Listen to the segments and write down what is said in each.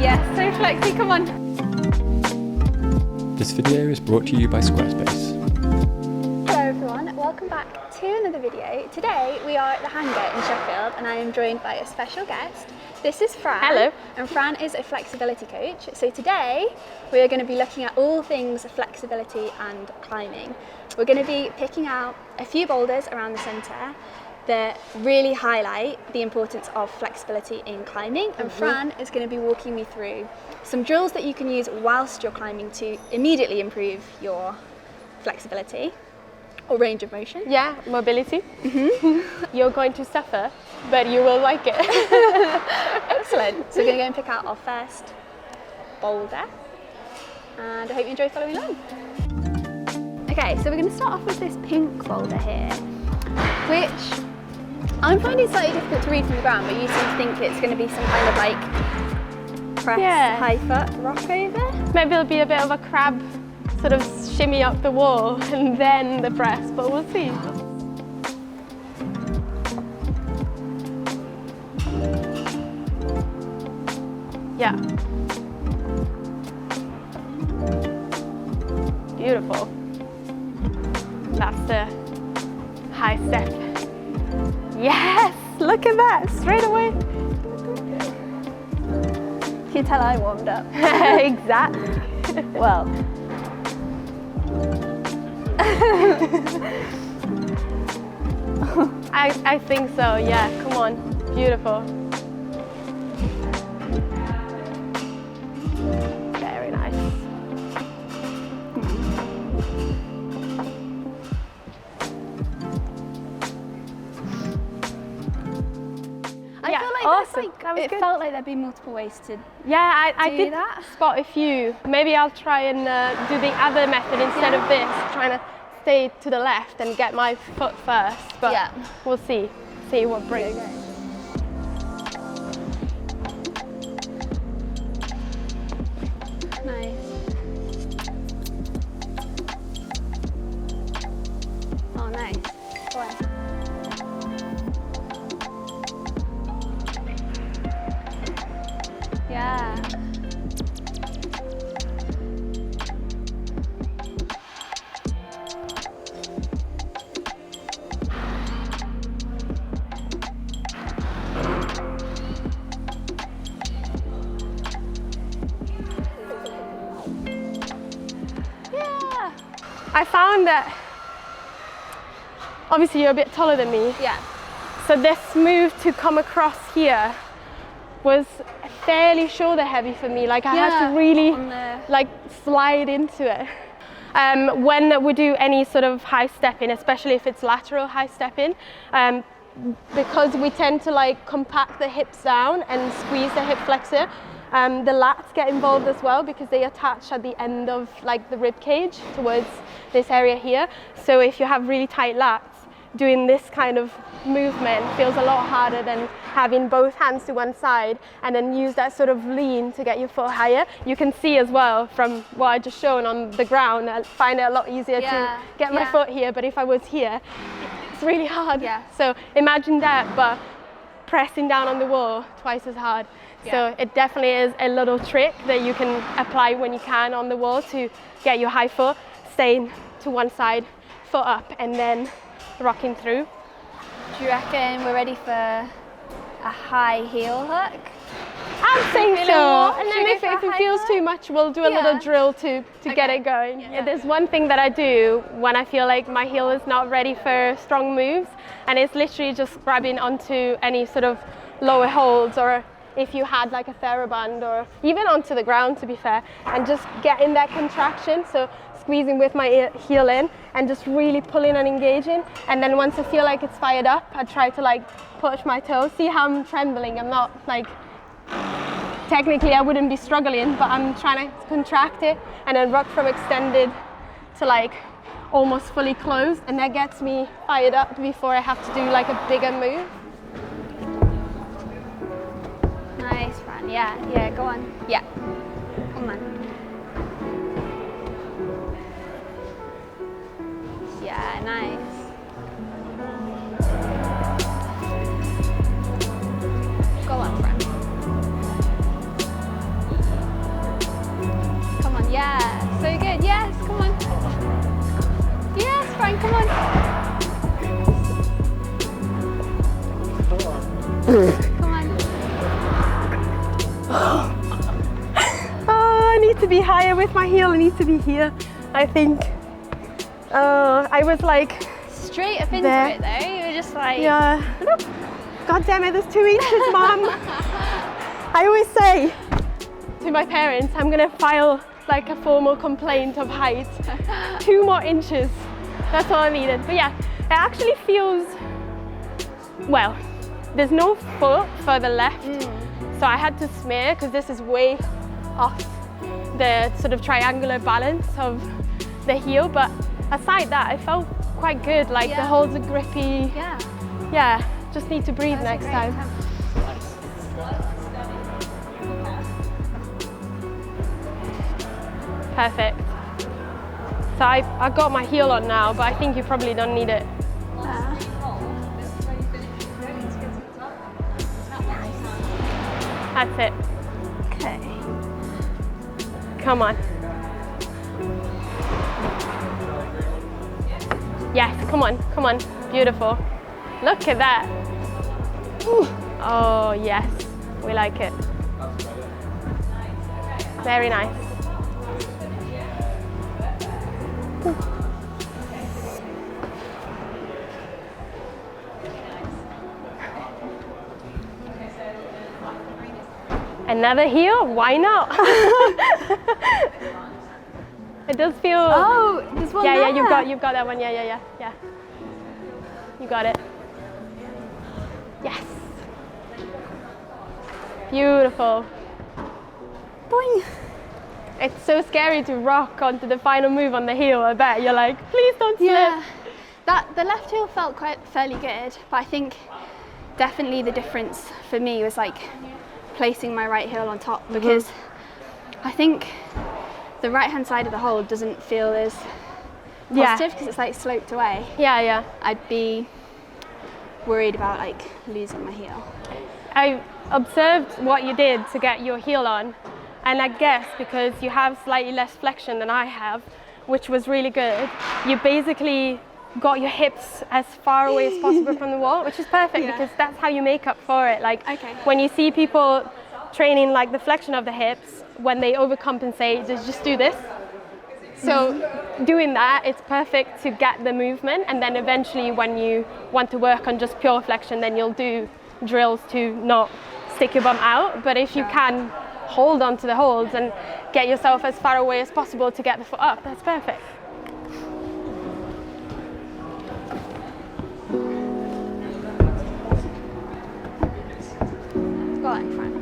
Yes, so flexy, come on. This video is brought to you by Squarespace. Hello everyone, welcome back to another video. Today we are at the Hangar in Sheffield and I am joined by a special guest. This is Fran. Hello. And Fran is a flexibility coach. So today we are going to be looking at all things flexibility and climbing. We're going to be picking out a few boulders around the centre that really highlight the importance of flexibility in climbing, and Fran is going to be walking me through some drills that you can use whilst you're climbing to immediately improve your flexibility or range of motion. Yeah, mobility. You're going to suffer, but you will like it. Excellent. So we're going to go and pick out our first boulder, and I hope you enjoy following along. Okay, so we're going to start off with this pink boulder here, which I'm finding slightly difficult to read from the ground, but you seem to think it's going to be some kind of like press high foot rock over. Maybe it'll be a bit of a crab sort of shimmy up the wall and then the press, but we'll see. Yeah. Beautiful. That's the high step. Yes, look at that, straight away. You can tell I warmed up. Exactly. Well. I think so, yeah, come on, beautiful. Very nice. I feel like awesome. it felt like there'd be multiple ways to I do did that. spot a few. Maybe I'll try and do the other method instead of this, trying to stay to the left and get my foot first, but we'll see what brings. Nice. Oh, nice. Go on. Yeah. I found that obviously you're a bit taller than me. Yeah. So this move to come across here was fairly shoulder heavy for me. Like I had to really like slide into it. When we do any sort of high step in, especially if it's lateral high step in, because we tend to like compact the hips down and squeeze the hip flexor, the lats get involved as well because they attach at the end of like the rib cage towards this area here. So if you have really tight lats, doing this kind of movement feels a lot harder than having both hands to one side and then use that sort of lean to get your foot higher. You can see as well from what I just shown on the ground, I find it a lot easier to get my foot here, but if I was here, it's really hard. Yeah. So imagine that, but pressing down on the wall twice as hard. So it definitely is a little trick that you can apply when you can on the wall to get your high foot, staying to one side, foot up, and then rocking through. Do you reckon we're ready for a high heel hook? I'm saying so. And Should then we if go for a it high feels hook? too much, we'll do a little drill to get it going. Yeah. There's one thing that I do when I feel like my heel is not ready for strong moves, and it's literally just grabbing onto any sort of lower holds, or if you had like a TheraBand, or even onto the ground to be fair, and just getting that contraction. So squeezing with my heel in and just really pulling and engaging, and then once I feel like it's fired up, I try to like push my toes. See how I'm trembling? I'm not like, technically I wouldn't be struggling, but I'm trying to contract it and then rock from extended to like almost fully closed, and that gets me fired up before I have to do like a bigger move. Nice, Fran. Yeah, go on. Yeah. Come on. Yeah, nice. Go on, Fran. Come on. Oh, I need to be higher with my heel. I need to be here, I think. I was like straight up into there. it though. You were just like, yeah. God damn it, there's 2 inches, Mum. I always say to my parents, I'm gonna file like a formal complaint of height. 2 more inches. That's all I needed. But yeah, it actually feels, well, there's no foot for the left. So I had to smear because this is way off the sort of triangular balance of the heel. But aside that, I felt quite good. Like the holds are grippy. yeah. Yeah, just need to breathe next time. Perfect. So I got my heel on now, but I think you probably don't need it. That's it. Okay. Come on. Yes, come on, come on. Beautiful. Look at that. Ooh. Oh, yes. We like it. Very nice. Another heel? Why not? It does feel. Oh, there's one there. Yeah, you've got that one. Yeah. You got it. Yes. Beautiful. Boing. It's so scary to rock onto the final move on the heel. I bet you're like, please don't slip. Yeah. The left heel felt quite fairly good, but I think definitely the difference for me was like placing my right heel on top, because I think the right hand side of the hold doesn't feel as positive because it's like sloped away. Yeah. I'd be worried about like losing my heel. I observed what you did to get your heel on, and I guess because you have slightly less flexion than I have, which was really good, you basically got your hips as far away as possible from the wall, which is perfect because that's how you make up for it. Like when you see people training like the flexion of the hips, when they overcompensate, they just do this. So doing that, it's perfect to get the movement, and then eventually when you want to work on just pure flexion, then you'll do drills to not stick your bum out. But if you can hold on to the holds and get yourself as far away as possible to get the foot up, that's perfect. Go on, Fran.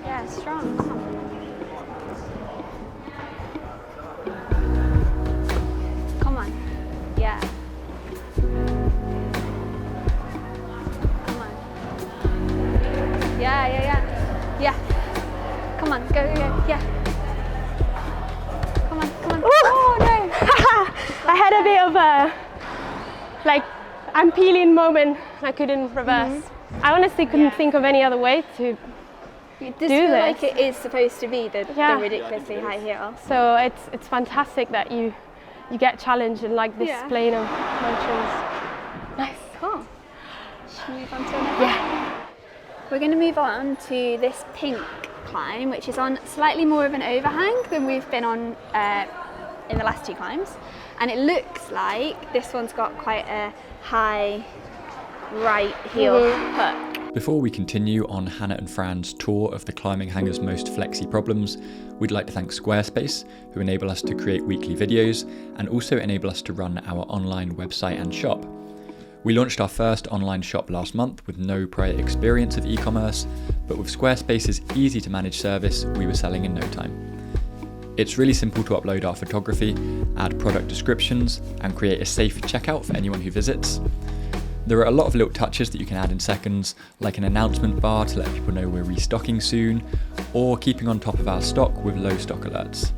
Yeah, strong. Come on. Yeah. Come on. Yeah. Come on, go. Yeah. Come on. Ooh. Oh no. I had a bit of a like I'm peeling moment. I couldn't reverse. I honestly couldn't think of any other way to It does do feel this. like it is supposed to be the ridiculously high heel. So it's fantastic that you get challenged in like this plane of motions. Nice. Cool. Should we move on to another? Yeah. We're going to move on to this pink climb, which is on slightly more of an overhang than we've been on in the last 2 climbs. And it looks like this one's got quite a high right heel hook. Before we continue on Hannah and Fran's tour of the Climbing Hangar's most flexy problems, we'd like to thank Squarespace, who enable us to create weekly videos and also enable us to run our online website and shop. We launched our first online shop last month with no prior experience of e-commerce, but with Squarespace's easy to manage service, we were selling in no time. It's really simple to upload our photography, add product descriptions, and create a safe checkout for anyone who visits. There are a lot of little touches that you can add in seconds, like an announcement bar to let people know we're restocking soon, or keeping on top of our stock with low stock alerts.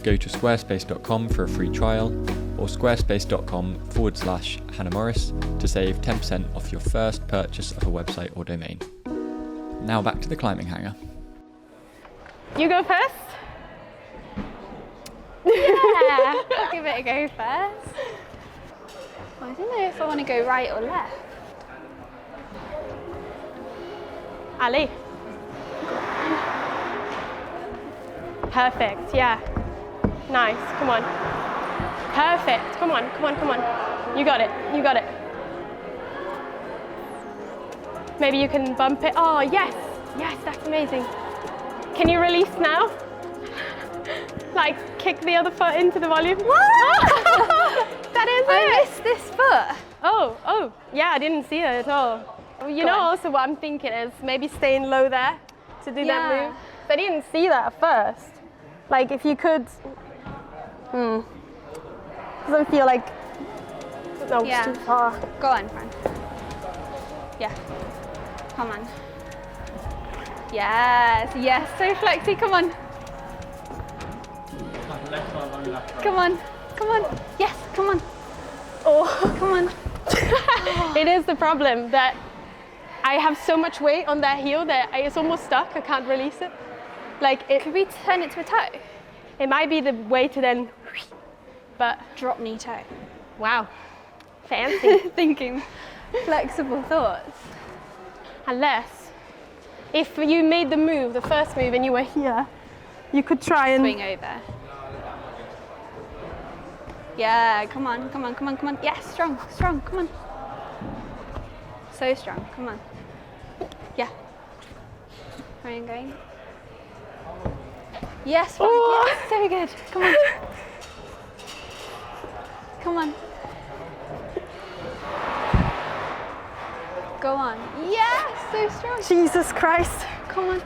Go to squarespace.com for a free trial, or squarespace.com/Hannah Morris to save 10% off your first purchase of a website or domain. Now back to the Climbing Hangar. You go first? Yeah, I'll give it a go first. I don't know if I want to go right or left. Ali. Perfect, yeah. Nice, come on. Perfect, come on, come on, come on. You got it, you got it. Maybe you can bump it. Oh, yes, yes, that's amazing. Can you release now? Like, kick the other foot into the volume. That is it. I missed this foot. Oh, yeah, I didn't see it at all. You know, also what I'm thinking is maybe staying low there to do that move. I didn't see that at first. Like, if you could, doesn't feel like, no, it's too far. Go on, Fran. Yeah, come on. Yes, yes, so flexy, come on. Come on, come on. Yes, come on. Oh, come on. It is the problem that I have so much weight on that heel that it's almost stuck. I can't release it. Like, could we turn it to a toe? It might be the way to then, but drop knee toe. Wow, fancy. Thinking flexible thoughts. Unless, if you made the move, the first move, and you were here, you could try and swing over. Yeah, come on, come on, come on, come on. Yes, strong, strong, come on. So strong, come on. Yeah. Ryan going. Yes, oh. Yes, so good. Come on. Come on. Go on. Yes, so strong. Jesus Christ. Come on.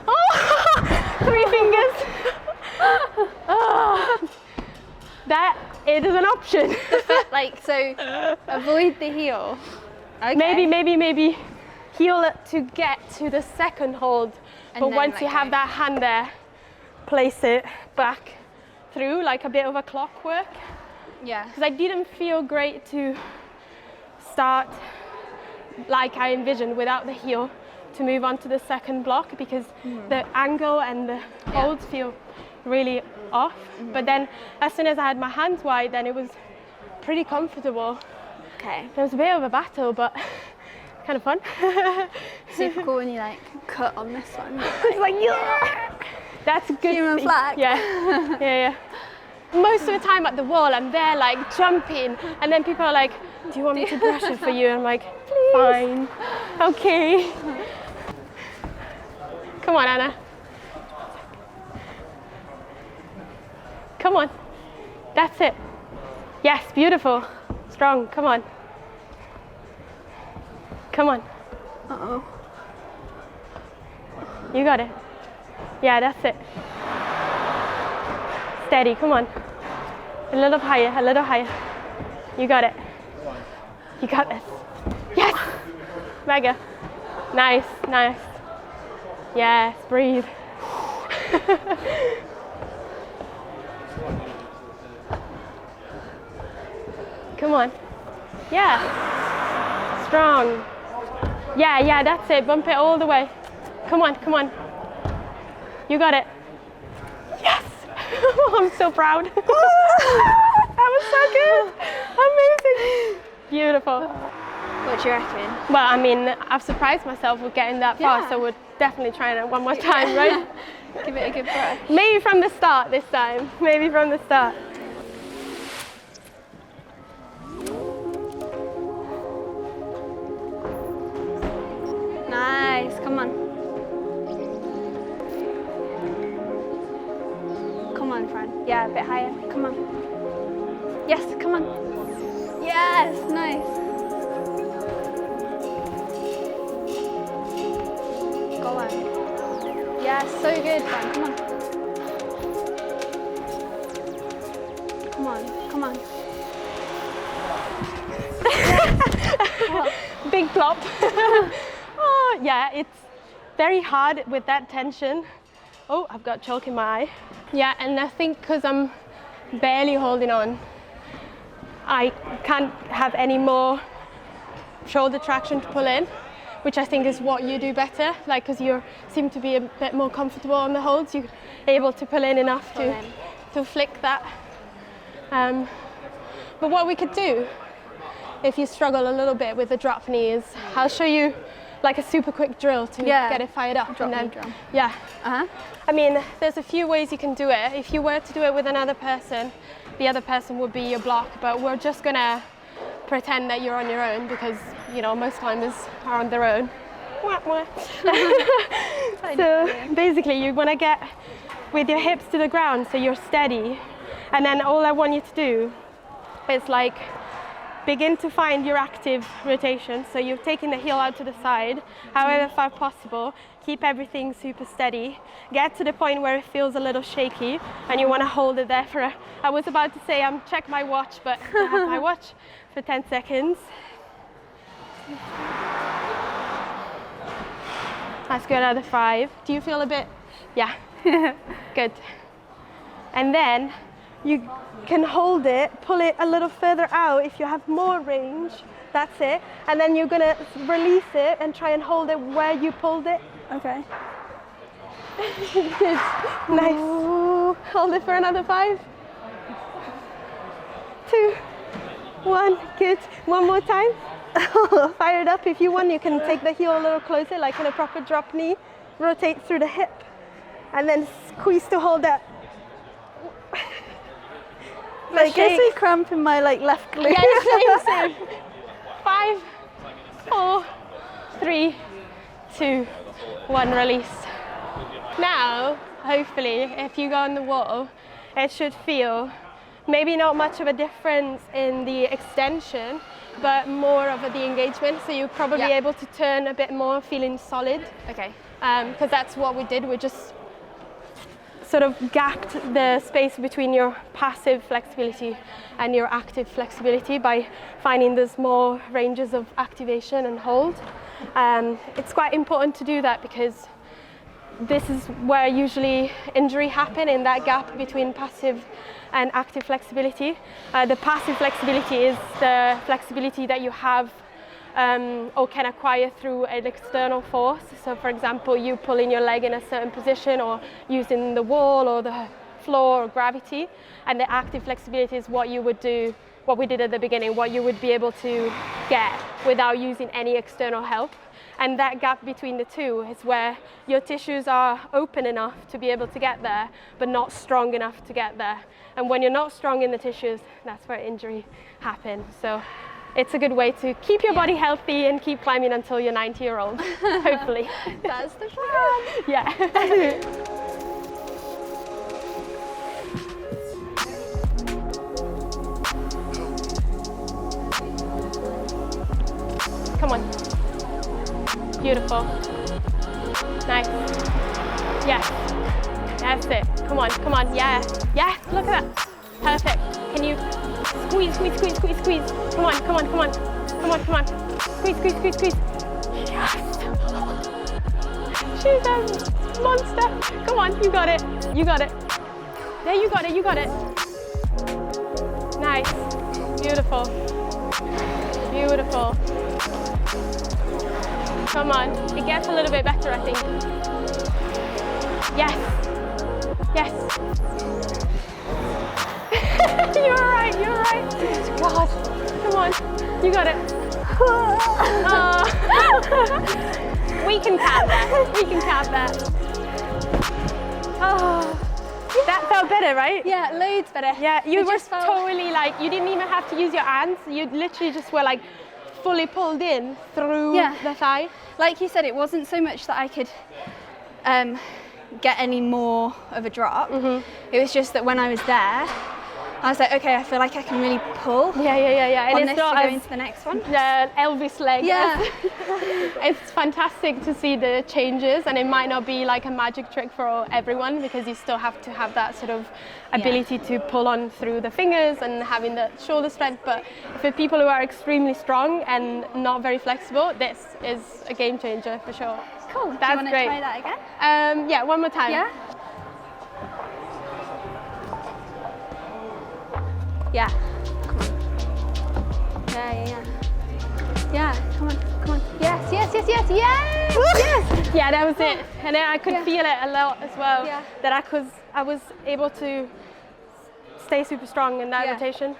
Oh, 3 fingers. Oh. That it is an option. Like, so avoid the heel. Okay. Maybe heel it to get to the second hold. And but once you have that hand there, place it back through like a bit of a clockwork. Yeah. Because I didn't feel great to start like I envisioned without the heel to move on to the second block because the angle and the holds feel really off. But then as soon as I had my hands wide, then it was pretty comfortable. Okay. There was a bit of a battle, but kind of fun. Super cool when you like cut on this one. It's like, yeah. That's a good human flag. Yeah, yeah. Most of the time at the wall, I'm there like jumping, and then people are like, do you want me to brush it for you? I'm like, please. Fine, okay. Come on, Anna. Come on, that's it. Yes, beautiful, strong, come on. Come on. Uh-oh. You got it. Yeah, that's it. Steady, come on. A little higher, a little higher. You got it. You got this. Yes! Mega. Nice, nice. Yes, breathe. Come on. Yeah. Strong. Yeah, that's it. Bump it all the way. Come on, come on. You got it. Yes! I'm so proud. That was so good. Amazing. Beautiful. What do you reckon? Well, I mean, I've surprised myself with getting that far, so we're definitely trying it one more time, right? Give it a good brush. Maybe from the start this time. Maybe from the start. Nice, come on. Come on, Fran. Yeah, a bit higher. Come on. Yes, come on. Yes, nice. Go on. Yeah, so good, Fran. Come on. Come on, come on. Big plop. Oh, yeah, it's very hard with that tension. Oh, I've got chalk in my eye. Yeah, and I think because I'm barely holding on, I can't have any more shoulder traction to pull in, which I think is what you do better. Like, because you seem to be a bit more comfortable on the holds, you're able to pull in enough to flick that. But what we could do, if you struggle a little bit with the drop knee, is I'll show you like a super quick drill to get it fired up. Drop and then, drill. Yeah. Uh-huh. I mean, there's a few ways you can do it. If you were to do it with another person, the other person would be your block, but we're just gonna pretend that you're on your own because, you know, most climbers are on their own. So basically you want to get with your hips to the ground so you're steady, and then all I want you to do is like begin to find your active rotation. So you're taking the heel out to the side, however far possible, keep everything super steady, get to the point where it feels a little shaky and you want to hold it there for I was about to say check my watch, but I have my watch for 10 seconds. Let's go another 5. Do you feel a bit? Yeah. Good. And then you can hold it, pull it a little further out if you have more range. That's it. And then you're gonna release it and try and hold it where you pulled it. Okay. Good. Nice. Ooh. Hold it for another 5. 2, 1. Good. One more time. Fire it up. If you want, you can take the heel a little closer, like in a proper drop knee. Rotate through the hip, and then squeeze to hold that. I guess I cramp in my left glute. Yeah, same. 5, 4, 3, 2, 1. Release. Now, hopefully, if you go on the wall, it should feel maybe not much of a difference in the extension, but more of the engagement. So you're probably able to turn a bit more, feeling solid. Okay. Because that's what we did. We just sort of gapped the space between your passive flexibility and your active flexibility by finding there's more ranges of activation and hold. It's quite important to do that because this is where usually injury happen, in that gap between passive and active flexibility. The passive flexibility is the flexibility that you have or can acquire through an external force. So for example, you pulling your leg in a certain position or using the wall or the floor or gravity. And the active flexibility is what you would do, what we did at the beginning, what you would be able to get without using any external help. And that gap between the two is where your tissues are open enough to be able to get there, but not strong enough to get there. And when you're not strong in the tissues, that's where injury happens. So it's a good way to keep your body healthy and keep climbing until you're 90-year-old, hopefully. That's the plan. Yeah. Come on. Beautiful. Nice. Yes. That's it. Come on, come on. Yes. Yes, look at that. Perfect. Can you squeeze, squeeze, squeeze, squeeze, squeeze. Come on, come on, come on. Come on, come on. Squeeze, squeeze, squeeze, squeeze. Yes. She's a monster. Come on, you got it. You got it. There, you got it, you got it. Nice. Beautiful. Beautiful. Come on. It gets a little bit better, I think. Yes. Yes. You're right, you're right. God. Come on. You got it. We can count that. We can count that. Oh. That felt better, right? Yeah, loads better. Yeah, you It were just felt- totally like, you didn't even have to use your hands. You literally just were like fully pulled in through the thigh. Like you said, it wasn't so much that I could get any more of a drop. It was just that when I was there, I was like, okay, I feel like I can really pull. Yeah. And on it's this not to go as into the next one. the Elvis leg. Yeah. It's fantastic to see the changes, and it might not be like a magic trick for everyone because you still have to have that sort of ability to pull on through the fingers and having the shoulder strength. But for people who are extremely strong and not very flexible, this is a game changer for sure. Cool. That's Do you want to great. try that again? Yeah, one more time. Yeah. Yeah. Come on. Yeah. Yeah. Come on. Yes. Yes. Yeah, that was it. And then I could feel it a lot as well. Yeah. That I was able to stay super strong in that rotation.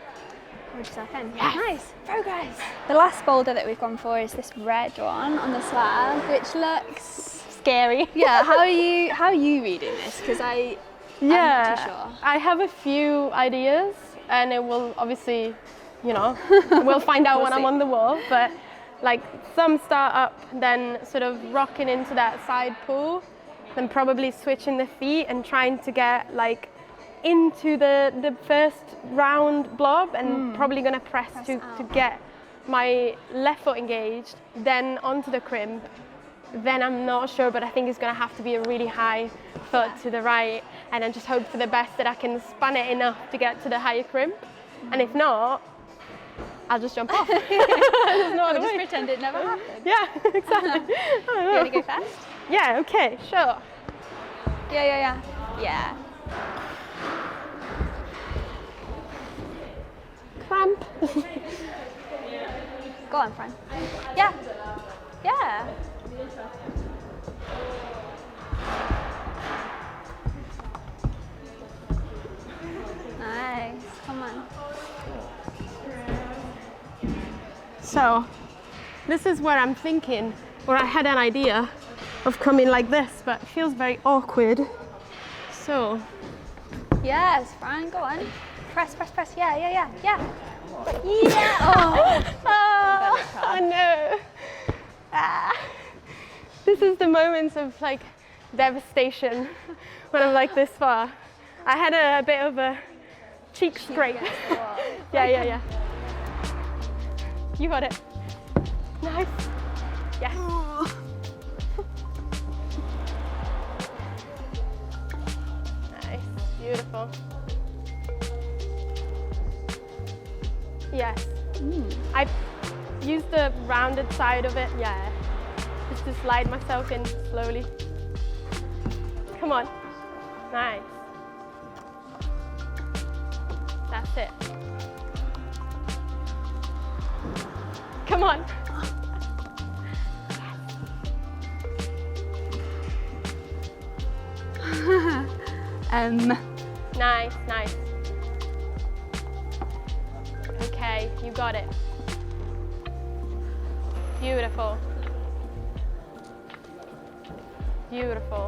Hold yourself in. Yes. Nice. Progress. The last boulder that we've gone for is this red one on the slab, which looks scary. Yeah. How are you reading this? Because I'm not too sure. I have a few ideas, and it will obviously, we'll find out when I'm on the wall. But like some start up, then sort of rocking into that side pull, then probably switching the feet and trying to get like into the first round blob, and probably going to press to get my left foot engaged, then onto the crimp. Then I'm not sure, but I think it's going to have to be a really high foot to the right, and then just hope for the best that I can span it enough to get to the higher crimp. And if not, I'll just jump off. There's no other way. Just pretend it never happened. Yeah, exactly. You want to go first? Yeah, okay, sure. Yeah. Cramp. Go on, Fran. Yeah. Nice. Come on. So, this is where I'm thinking, or I had an idea of coming like this, but it feels very awkward. So. Yes, Fran, go on. Press. Yeah. Oh no. This is the moments of like devastation when I'm like this far. I had a bit of a cheek scrape. Yeah. You got it. Nice. Yes. Nice. Beautiful. Yes. I used the rounded side of it, just to slide myself in slowly. Come on. Nice. That's it. Come on. Nice. Okay, you got it. Beautiful.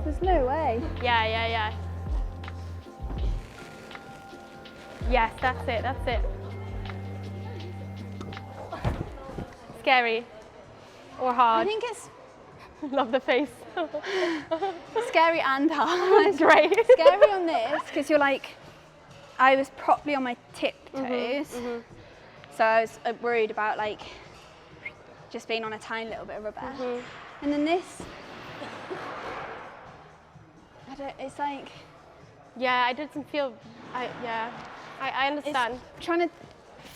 There's no way. Yeah. Yes, that's it. Scary or hard? I think it's Love the face. scary and hard. Great. Scary on this because you're like, I was properly on my tiptoes, so I was worried about like just being on a tiny little bit of rubber. And then this, it's like, yeah, I didn't feel. I understand. It's trying to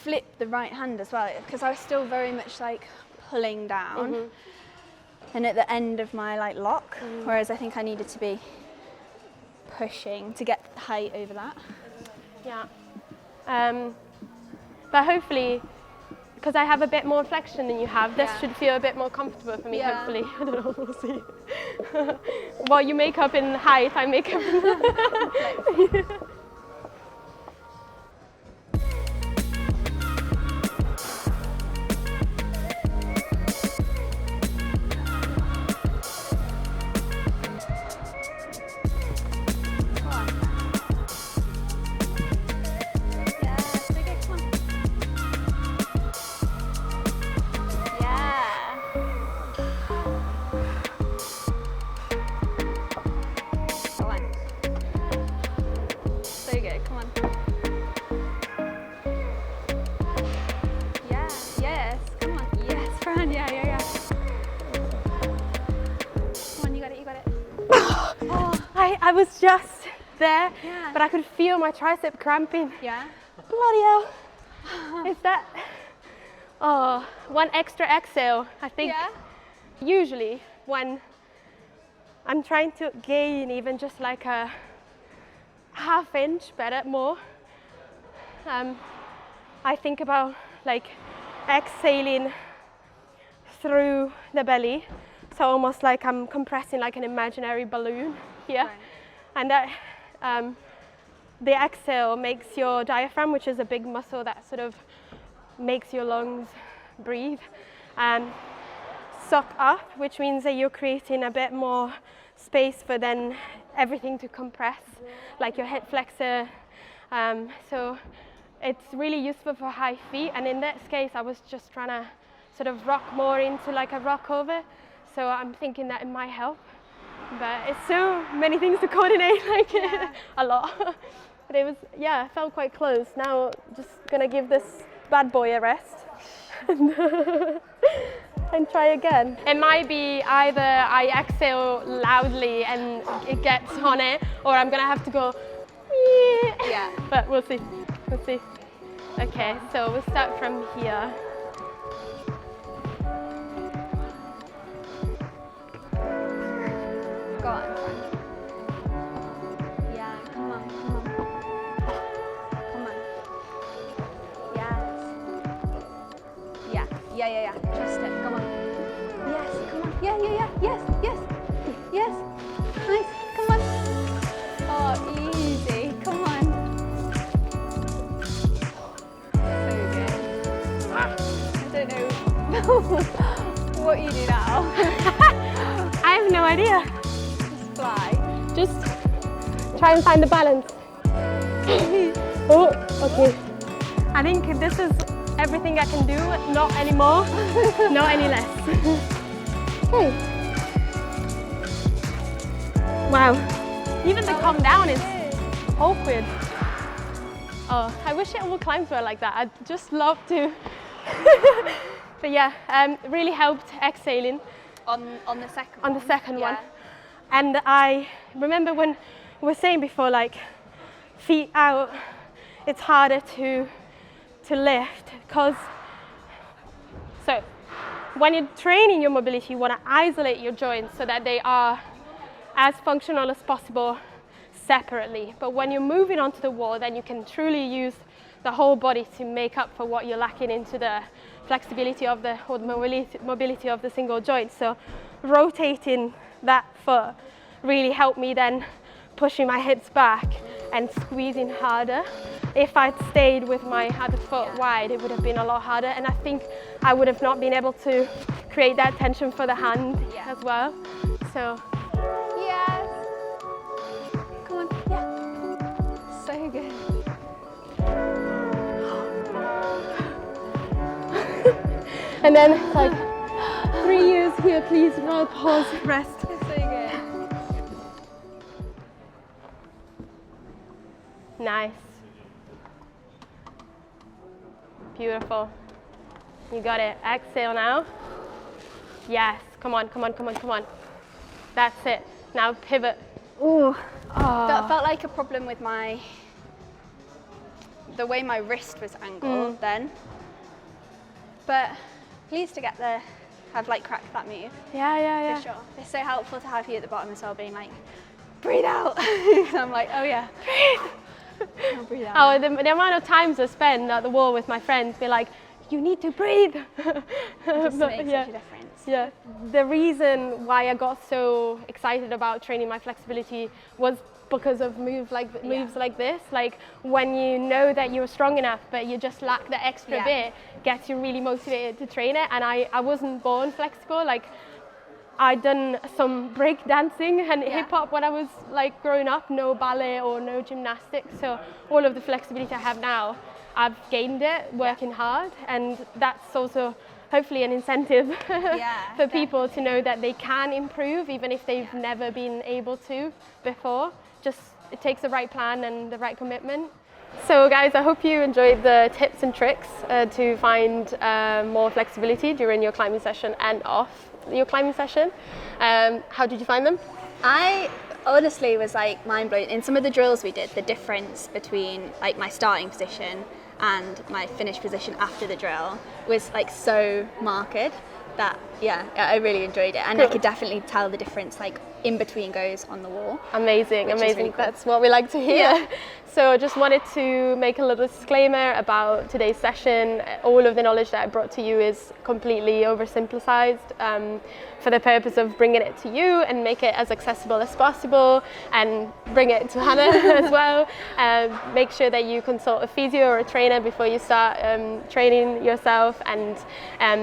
flip the right hand as well because I was still very much like pulling down and at the end of my like lock, whereas I think I needed to be pushing to get height over that. Yeah, but hopefully, because I have a bit more flexion than you have, this should feel a bit more comfortable for me, hopefully. I don't know, we'll see. Well, you make up in height, I make up in... I was just there, but I could feel my tricep cramping. Yeah. Bloody hell. Is that... Oh, one extra exhale, I think. Yeah. Usually when I'm trying to gain even just like a half inch, better, more, I think about like exhaling through the belly. So almost like I'm compressing like an imaginary balloon here. Right. And that the exhale makes your diaphragm, which is a big muscle that sort of makes your lungs breathe and suck up, which means that you're creating a bit more space for then everything to compress, like your hip flexor. So it's really useful for high feet, and in this case I was just trying to sort of rock more into like a rock over, so I'm thinking that it might help, but it's so many things to coordinate, like a lot. But it was, yeah, it felt quite close. Now just gonna give this bad boy a rest and try again. It might be either I exhale loudly and it gets on it, or I'm gonna have to go yeah, but we'll see. Okay, so we'll start from here. Go on, Fran. Yeah, come on. Yes. Yeah. Trust it. Come on. Yes, come on. Yeah. Yes. Nice. Come on. Oh, easy. Come on. So good. I don't know what you do now. I have no idea. Just fly. Just try and find the balance. Oh, okay. I think this is everything I can do, not anymore, not any less. Okay. Wow. Even the calm down is awkward. Oh, I wish all climbs were like that. I'd just love to. But yeah, really helped exhaling. On the second one? On the second one. And I remember when we were saying before, like, feet out, it's harder to lift, because so when you're training your mobility, you want to isolate your joints so that they are as functional as possible separately. But when you're moving onto the wall, then you can truly use the whole body to make up for what you're lacking into the flexibility of the mobility of the single joint. So rotating that foot really helped me then pushing my hips back and squeezing harder. If I'd stayed with my other foot wide, it would have been a lot harder, and I think I would have not been able to create that tension for the hand as well. So yes, come on, so good. And then it's like 3 years here, please, no pause, rest. It's so good. Nice. Beautiful. You got it. Exhale now. Yes. Come on. That's it. Now pivot. Ooh. Oh. That felt like a problem with the way my wrist was angled then. But pleased to have like cracked that move. Yeah. For sure. It's so helpful to have you at the bottom as well, being like, breathe out. So I'm like, oh yeah, breathe. I'll breathe out. Oh, the amount of times I spend at the wall with my friends, be like, you need to breathe. Just makes such a difference. Yeah. The reason why I got so excited about training my flexibility was because of moves like this. Like when you know that you're strong enough, but you just lack the extra bit, gets you really motivated to train it. And I wasn't born flexible. Like I'd done some break dancing and hip hop when I was like growing up, no ballet or no gymnastics. So all of the flexibility I have now, I've gained it working hard, and that's also hopefully an incentive for people to know that they can improve even if they've never been able to before. Just it takes the right plan and the right commitment. So guys, I hope you enjoyed the tips and tricks to find more flexibility during your climbing session and off your climbing session. How did you find them? I honestly was like mind blown in some of the drills we did. The difference between like my starting position and my finished position after the drill was like so marked that I really enjoyed it, and I could definitely tell the difference like in between goes on the wall. Amazing. Really cool. That's what we like to hear. Yeah. So I just wanted to make a little disclaimer about today's session. All of the knowledge that I brought to you is completely oversimplified for the purpose of bringing it to you and make it as accessible as possible, and bring it to Hannah as well. Make sure that you consult a physio or a trainer before you start training yourself, and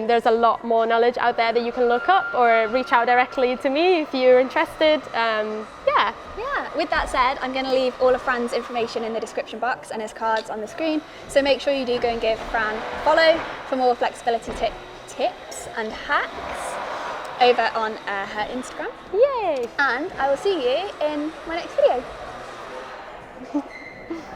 there's a lot more knowledge out there that you can look up, or reach out directly to me if you're interested. Yeah, with that said, I'm going to leave all of Fran's information in the description box and his cards on the screen, so make sure you do go and give Fran a follow for more flexibility tips and hacks over on her Instagram. Yay! And I will see you in my next video.